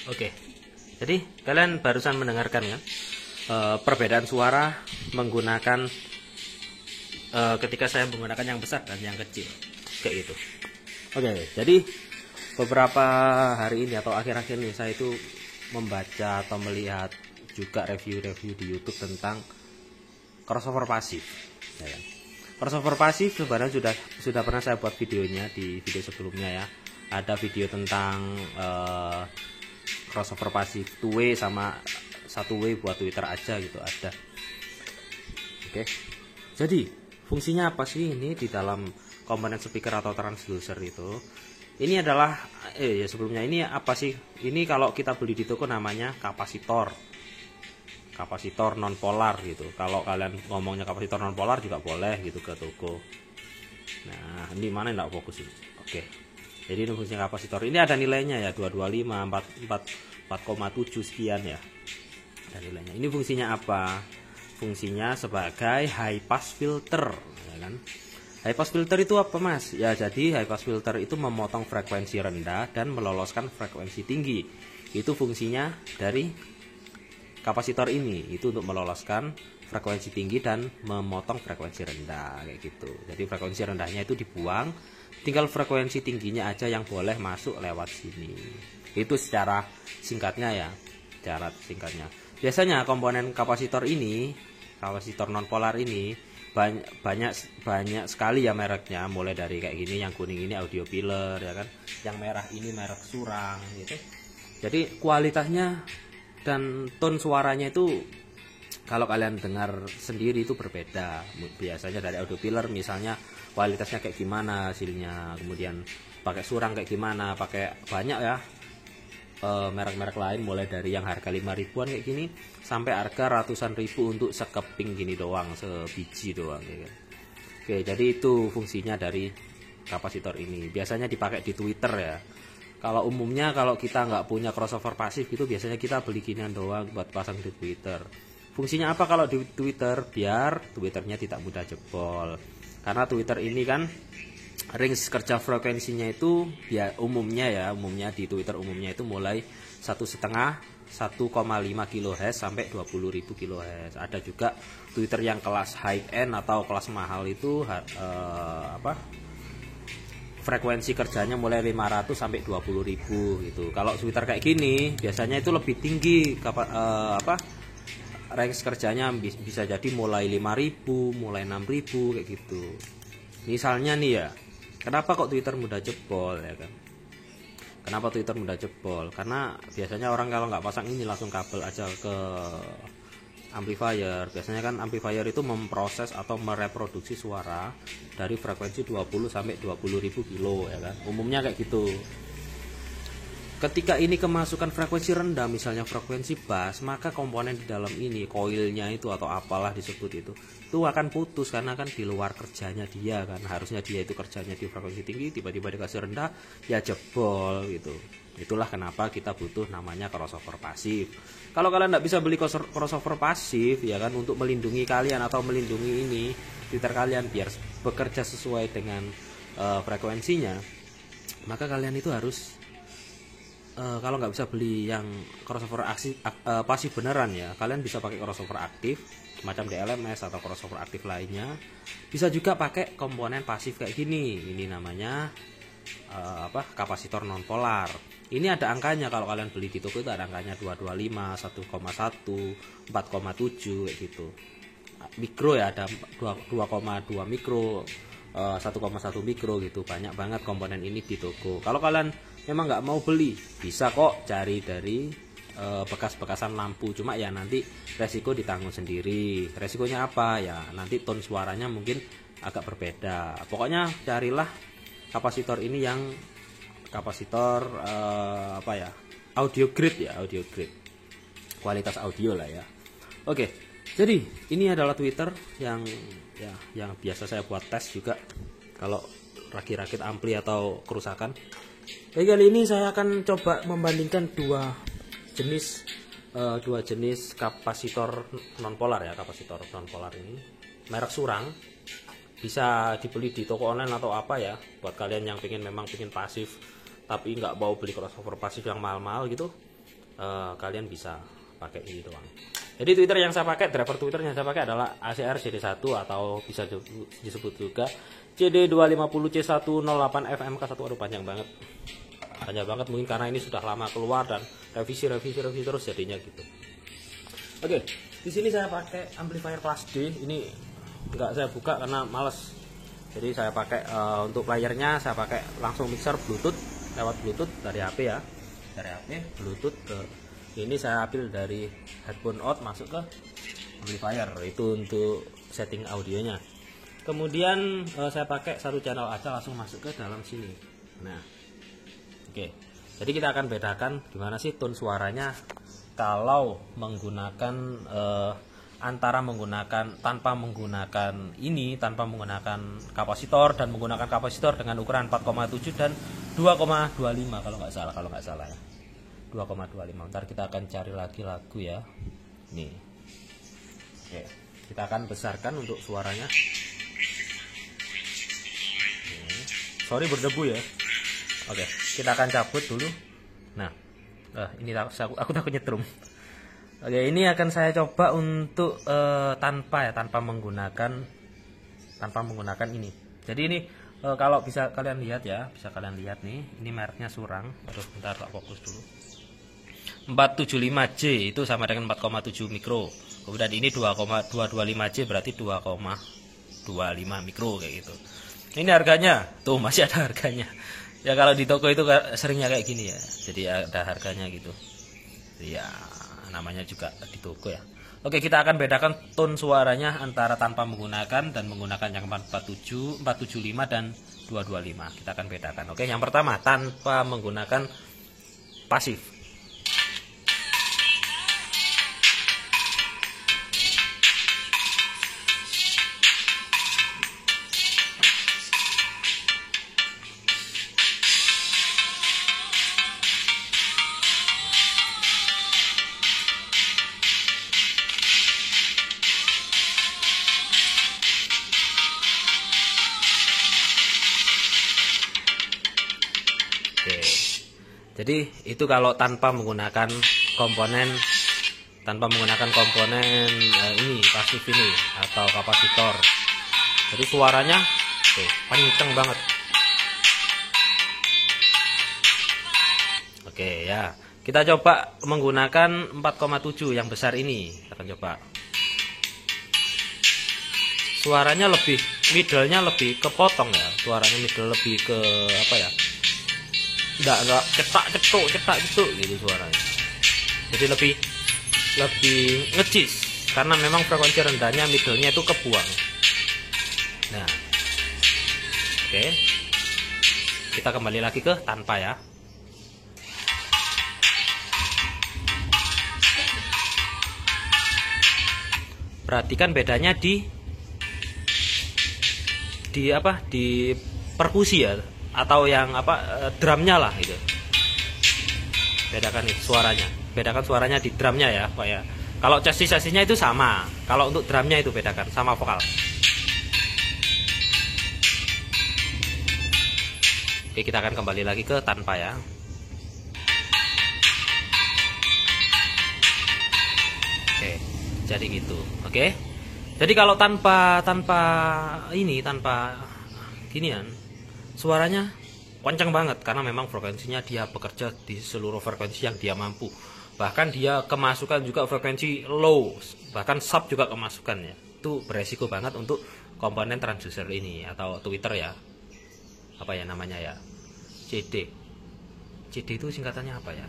Oke, jadi kalian barusan mendengarkan kan perbedaan suara menggunakan ketika saya menggunakan yang besar dan yang kecil kayak gitu. Oke, jadi beberapa hari ini atau akhir-akhir ini saya itu membaca atau melihat juga review-review di YouTube tentang crossover pasif, ya kan? Crossover pasif sebenarnya sudah pernah saya buat videonya di video sebelumnya ya. Ada video tentang crossover pasif 2way sama 1way buat Twitter aja gitu ada. Oke. Jadi fungsinya apa sih ini di dalam komponen speaker atau transducer itu? Ini adalah ya sebelumnya ini apa sih? Ini kalau kita beli di toko namanya kapasitor non polar gitu. Kalau kalian ngomongnya kapasitor non polar juga boleh gitu ke toko. Nah, ini mana enggak fokus ini. Oke. Jadi ini fungsinya kapasitor. Ini ada nilainya ya 225 4,7 sekian ya. Ada nilainya. Ini fungsinya apa? Fungsinya sebagai high pass filter, ya kan? High pass filter itu apa, Mas? Ya, jadi high pass filter itu memotong frekuensi rendah dan meloloskan frekuensi tinggi. Itu fungsinya dari kapasitor ini, itu untuk meloloskan frekuensi tinggi dan memotong frekuensi rendah kayak gitu. Jadi frekuensi rendahnya itu dibuang, tinggal frekuensi tingginya aja yang boleh masuk lewat sini. Itu secara singkatnya ya, cara singkatnya. Biasanya komponen kapasitor ini, kapasitor non polar ini banyak sekali ya mereknya, mulai dari kayak gini, yang kuning ini audio pillar ya kan, yang merah ini merek Surang gitu. Jadi kualitasnya dan tone suaranya itu kalau kalian dengar sendiri itu berbeda. Biasanya dari audio pillar misalnya kualitasnya kayak gimana hasilnya, kemudian pakai Surang kayak gimana, pakai banyak ya merek-merek lain, mulai dari yang harga 5 ribuan kayak gini sampai harga ratusan ribu untuk sekeping gini doang, sebiji doang ya kan. Oke, jadi itu fungsinya dari kapasitor ini. Biasanya dipakai di Twitter ya. Kalau umumnya kalau kita nggak punya crossover pasif gitu, biasanya kita beli ginian doang buat pasang di Twitter. Fungsinya apa kalau di Twitter? Biar Twitternya tidak mudah jebol. Karena Twitter ini kan range kerja frekuensinya itu ya umumnya di Twitter umumnya itu mulai 1,5 1,5 kHz sampai 20.000 kHz. Ada juga Twitter yang kelas high end atau kelas mahal itu frekuensi kerjanya mulai 500 sampai 20.000 gitu. Kalau Twitter kayak gini biasanya itu lebih tinggi range kerjanya bisa jadi mulai 5.000, mulai 6.000 kayak gitu. Misalnya nih ya, kenapa kok Twitter mudah jebol ya kan? Kenapa Twitter mudah jebol? Karena biasanya orang kalau nggak pasang ini langsung kabel aja ke amplifier. Biasanya kan amplifier itu memproses atau mereproduksi suara dari frekuensi 20 sampai 20.000 kilo ya kan. Umumnya kayak gitu. Ketika ini kemasukan frekuensi rendah, misalnya frekuensi bass, maka komponen di dalam ini, koilnya itu atau apalah disebut itu akan putus karena kan di luar kerjanya dia kan. Harusnya dia itu kerjanya di frekuensi tinggi, tiba-tiba dikasih rendah, ya jebol gitu. Itulah kenapa kita butuh namanya crossover pasif. Kalau kalian nggak bisa beli crossover pasif ya kan, untuk melindungi kalian atau melindungi ini Twitter kalian biar bekerja sesuai dengan frekuensinya, maka kalian itu harus kalau nggak bisa beli yang crossover pasif beneran ya, kalian bisa pakai crossover aktif macam DLMS atau crossover aktif lainnya. Bisa juga pakai komponen pasif kayak gini. Ini namanya kapasitor non polar. Ini ada angkanya, kalau kalian beli di toko itu ada angkanya 225, 1,1, 4,7 kayak gitu. Mikro ya ada 2,2 mikro, 1,1 mikro gitu. Banyak banget komponen ini di toko. Kalau kalian memang nggak mau beli, bisa kok cari dari bekas-bekasan lampu. Cuma ya nanti resiko ditanggung sendiri. Resikonya apa ya? Nanti tone suaranya mungkin agak berbeda. Pokoknya carilah kapasitor ini yang kapasitor audio grade ya, audio grade, kualitas audio lah ya. Oke, jadi ini adalah Twitter yang biasa saya buat tes juga kalau rakit-rakit ampli atau kerusakan. Kali ini saya akan coba membandingkan dua jenis kapasitor non polar ya. Kapasitor non polar ini merek Surang, bisa dibeli di toko online atau apa ya, buat kalian yang memang pengen pasif tapi nggak mau beli crossover pasif yang mahal-mahal gitu. kalian bisa pakai ini doang. Jadi Twitter yang saya pakai, driver Twitter yang saya pakai adalah ACR CD1 atau bisa disebut juga CD250C108 FMK1. Aduh panjang banget mungkin karena ini sudah lama keluar dan revisi terus jadinya gitu. Oke, di sini saya pakai amplifier kelas D. Ini enggak saya buka karena males. Jadi saya pakai untuk playernya saya pakai langsung mixer Bluetooth, lewat Bluetooth dari HP ya. Dari HP Bluetooth ke ini saya ambil dari headphone out masuk ke amplifier, itu untuk setting audionya. Kemudian saya pakai satu channel aja langsung masuk ke dalam sini. Nah, oke. Jadi kita akan bedakan gimana sih tone suaranya kalau menggunakan antara menggunakan tanpa menggunakan kapasitor dan menggunakan kapasitor dengan ukuran 4,7 dan 2,25 kalau nggak salah ya. 2,25. Ntar kita akan cari lagi lagu ya. Nih. Oke, kita akan besarkan untuk suaranya. Sorry berdebu ya. Oke, kita akan cabut dulu. Nah, ini aku takut nyetrum. Oke, ini akan saya coba untuk tanpa menggunakan ini. Jadi ini kalau bisa kalian lihat ya, nih, ini mereknya Surang. Aduh, bentar tak fokus dulu. 475J itu sama dengan 4,7 mikro. Kemudian ini 2,225J berarti 2,25 mikro kayak gitu. Ini harganya, tuh masih ada harganya. Ya kalau di toko itu seringnya kayak gini ya. Jadi ada harganya gitu. Ya namanya juga di toko ya. Oke, kita akan bedakan tone suaranya antara tanpa menggunakan dan menggunakan yang 475 dan 225. Kita akan bedakan. Oke, yang pertama tanpa menggunakan pasif. Jadi itu kalau tanpa menggunakan komponen ini pasif ini atau kapasitor. Jadi suaranya tuh kenceng banget. Oke ya, kita coba menggunakan 4,7 yang besar ini. Kita akan coba. Suaranya lebih middle-nya lebih kepotong ya. Suaranya middle lebih ke apa ya? Enggak cetak gitu suaranya. Jadi lebih ngecis karena memang frekuensi rendahnya middle-nya itu kebuang. Nah, oke. Kita kembali lagi ke tanpa ya. Perhatikan bedanya di perkusi ya, atau yang drumnya lah gitu. Bedakan nih suaranya di drumnya ya Pak ya. Kalau chassis-chassisnya itu sama, kalau untuk drumnya itu bedakan sama vokal. Oke, kita akan kembali lagi ke tanpa ya. Oke, jadi gitu. Oke, jadi kalau tanpa ginian, suaranya kencang banget karena memang frekuensinya dia bekerja di seluruh frekuensi yang dia mampu. Bahkan dia kemasukan juga frekuensi low, bahkan sub juga kemasukan ya. Itu beresiko banget untuk komponen transducer ini atau Twitter ya. Apa ya namanya ya? CD itu singkatannya apa ya?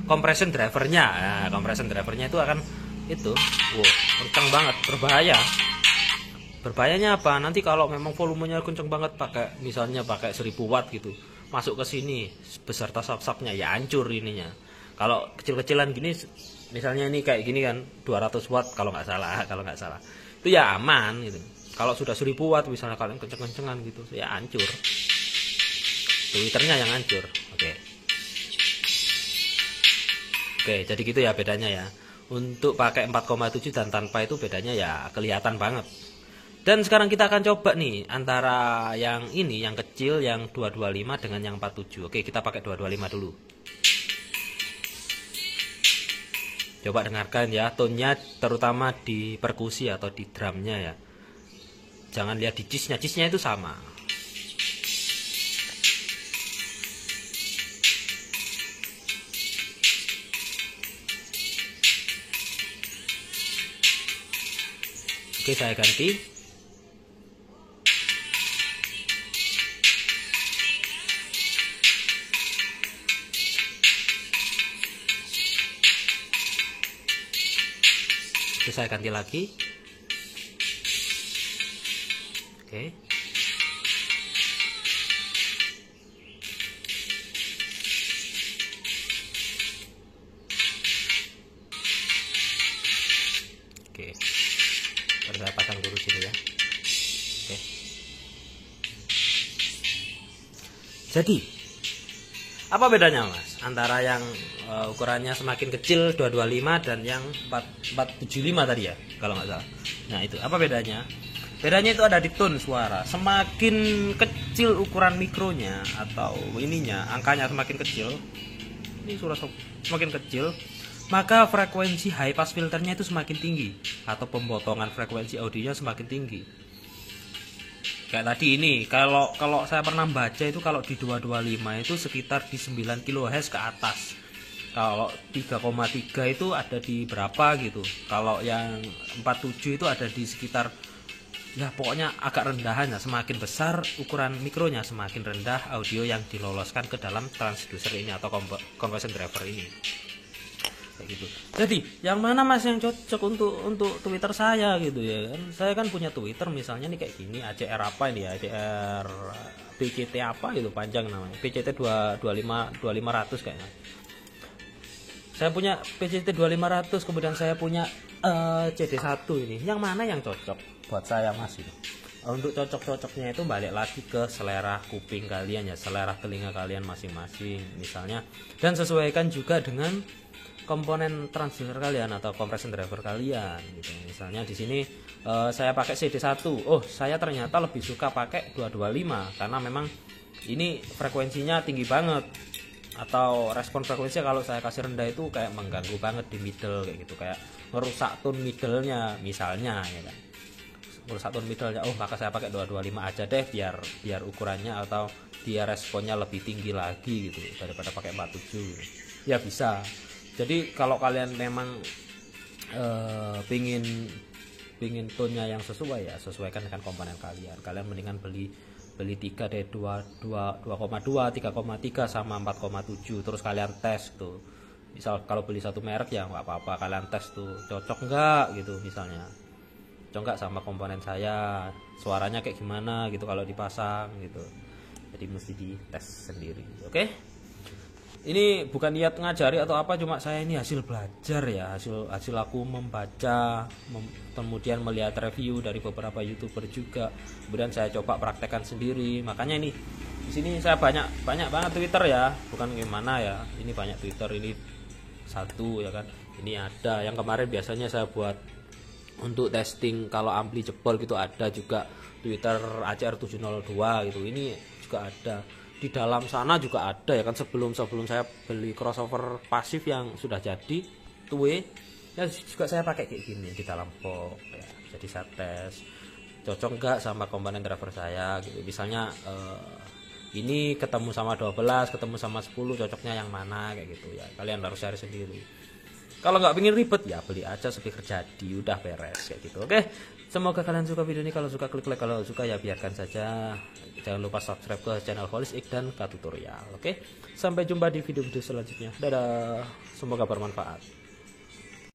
Compression drivernya. Nah, compression drivernya itu akan kencang banget, berbahaya. Berbahayanya apa? Nanti kalau memang volumenya kenceng banget misalnya pakai 1000 watt gitu, masuk ke sini beserta sub-subnya ya hancur ininya. Kalau kecil-kecilan gini misalnya ini kayak gini kan 200 watt kalau nggak salah. Itu ya aman gitu. Kalau sudah 1000 watt misalnya kalian kenceng-kencengan gitu ya hancur. Twitternya yang hancur. Oke, jadi gitu ya bedanya ya. Untuk pakai 4,7 dan tanpa itu bedanya ya kelihatan banget. Dan sekarang kita akan coba nih antara yang ini, yang kecil, yang 225 dengan yang 47. Oke, kita pakai 225 dulu. Coba dengarkan ya, tone-nya terutama di perkusi atau di drumnya ya. Jangan lihat di cheese-nya itu sama. Oke, saya ganti. Oke, saya ganti lagi. Oke. Oke. Baru saya pasang dulu sini ya. Oke. Jadi, apa bedanya Mas antara yang ukurannya semakin kecil 225 dan yang 475 tadi ya, kalau nggak salah. Nah, itu apa bedanya? Bedanya itu ada di tone suara. Semakin kecil ukuran mikronya atau ininya, angkanya semakin kecil. Ini suara semakin kecil, maka frekuensi high pass filternya itu semakin tinggi atau pemotongan frekuensi audionya semakin tinggi. Kayak tadi ini, kalau saya pernah baca itu kalau di 225 itu sekitar di 9 kHz ke atas. Kalau 3,3 itu ada di berapa gitu. Kalau yang 47 itu ada di sekitar, ya pokoknya agak rendahan ya. Semakin besar ukuran mikronya, semakin rendah audio yang diloloskan ke dalam transducer ini atau conversion driver ini. Kayak gitu. Jadi yang mana Mas yang cocok untuk Twitter saya gitu ya kan? Saya kan punya Twitter misalnya nih kayak gini, ACR apa ini ya, ACR PCT apa gitu panjang namanya, PCT 2500 kayaknya. Saya punya PCT 2500, kemudian saya punya CD1 ini. Yang mana yang cocok buat saya Mas ini? Untuk cocok-cocoknya itu balik lagi ke selera kuping kalian ya, selera telinga kalian masing-masing misalnya, dan sesuaikan juga dengan komponen transducer kalian atau compression driver kalian gitu. Misalnya di sini saya pakai CD1. Oh, saya ternyata lebih suka pakai 225 karena memang ini frekuensinya tinggi banget, atau respon frekuensinya kalau saya kasih rendah itu kayak mengganggu banget di middle kayak gitu, kayak merusak tone middle-nya misalnya ya kan. Merusak tone middle-nya. Oh, maka saya pakai 225 aja deh biar ukurannya atau dia responnya lebih tinggi lagi gitu daripada pakai 47. Ya bisa. Jadi kalau kalian memang pingin tone-nya yang sesuai ya, sesuaikan dengan komponen kalian. Kalian mendingan beli 3 deh, 2,2, 3,3 sama 4,7, terus kalian tes tuh. Misal kalau beli satu merek ya nggak apa-apa, kalian tes tuh cocok nggak gitu, misalnya cocok nggak sama komponen saya, suaranya kayak gimana gitu kalau dipasang gitu. Jadi mesti dites sendiri. Oke? Ini bukan niat ngajari atau apa, cuma saya ini hasil belajar ya, hasil aku membaca, kemudian melihat review dari beberapa YouTuber juga, kemudian saya coba praktekkan sendiri. Makanya ini di sini saya banyak banget Twitter ya, bukan gimana ya, ini banyak Twitter, ini satu ya kan, ini ada yang kemarin biasanya saya buat untuk testing kalau ampli jebol gitu, ada juga Twitter ACR 702 gitu, ini juga ada. Di dalam sana juga ada ya kan, sebelum saya beli crossover pasif yang sudah jadi two-way ya juga saya pakai kayak gini di dalam box ya. Jadi saya tes cocok enggak sama komponen driver saya gitu. Misalnya ini ketemu sama 12, ketemu sama 10, cocoknya yang mana kayak gitu ya. Kalian harus cari sendiri. Kalau nggak pengen ribet ya beli aja speaker jadi, udah beres kayak gitu. Oke, semoga kalian suka video ini. Kalau suka klik like, kalau suka ya biarkan saja. Jangan lupa subscribe ke channel Holis Ik dan K Tutorial. Oke, sampai jumpa di video-video selanjutnya. Dadah, semoga bermanfaat.